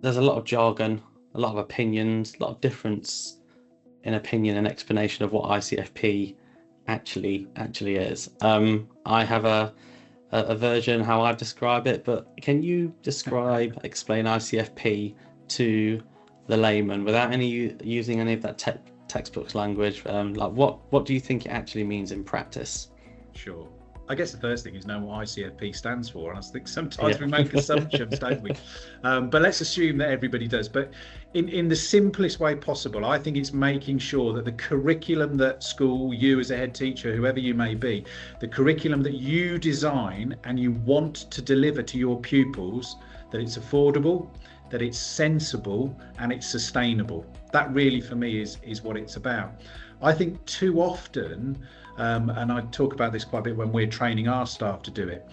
there's a lot of jargon, a lot of opinions, a lot of difference in opinion and explanation of what ICFP actually is. I have a version how I describe it, but can you explain ICFP to the layman without using any of that textbooks language? Like what do you think it actually means in practice? Sure. I guess the first thing is know what ICFP stands for, and I think sometimes we make assumptions, don't we? But let's assume that everybody does. But in the simplest way possible, I think it's making sure that the curriculum that school, you as a head teacher, whoever you may be, the curriculum that you design and you want to deliver to your pupils, that it's affordable, that it's sensible, and it's sustainable. That really, for me, is what it's about. I think too often, and I talk about this quite a bit when we're training our staff to do it,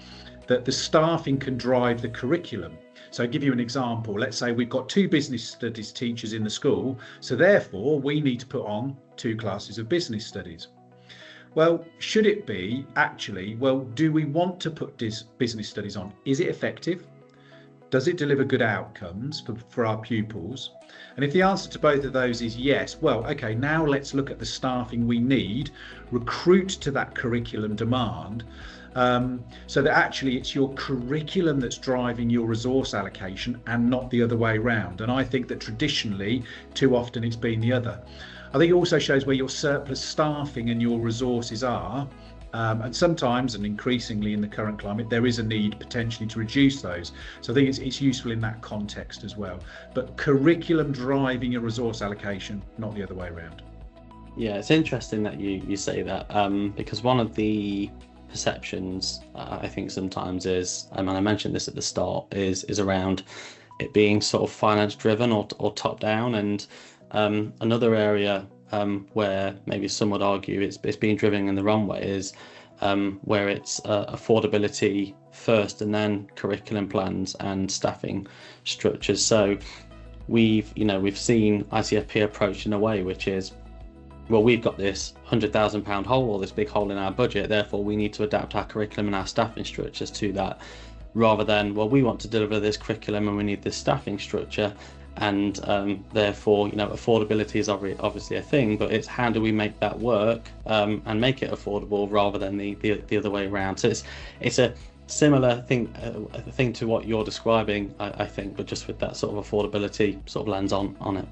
that the staffing can drive the curriculum. So I'll give you an example. Let's say we've got 2 business studies teachers in the school, so therefore we need to put on 2 classes of business studies. Well, should it be actually, well, do we want to put this business studies on? Is it effective? Does it deliver good outcomes for our pupils? And if the answer to both of those is yes, well, okay, now let's look at the staffing we need, recruit to that curriculum demand, so that actually it's your curriculum that's driving your resource allocation and not the other way around. And I think that traditionally, too often it's been the other. I think it also shows where your surplus staffing and your resources are. And sometimes, and increasingly in the current climate, there is a need potentially to reduce those. So I think it's useful in that context as well. But curriculum driving your resource allocation, not the other way around. Yeah, it's interesting that you say that, because one of the perceptions I think sometimes is, and I mentioned this at the start, is around it being sort of finance driven or top down. And another area where maybe some would argue it's being driven in the wrong way is where it's affordability first and then curriculum plans and staffing structures. So we've seen ICFP approach in a way which is, well, we've got this £100,000 hole or this big hole in our budget, therefore we need to adapt our curriculum and our staffing structures to that, rather than, well, we want to deliver this curriculum and we need this staffing structure. And therefore, affordability is obviously a thing, but it's how do we make that work and make it affordable rather than the other way around. So it's a similar thing to what you're describing, I think, but just with that sort of affordability sort of lens on it.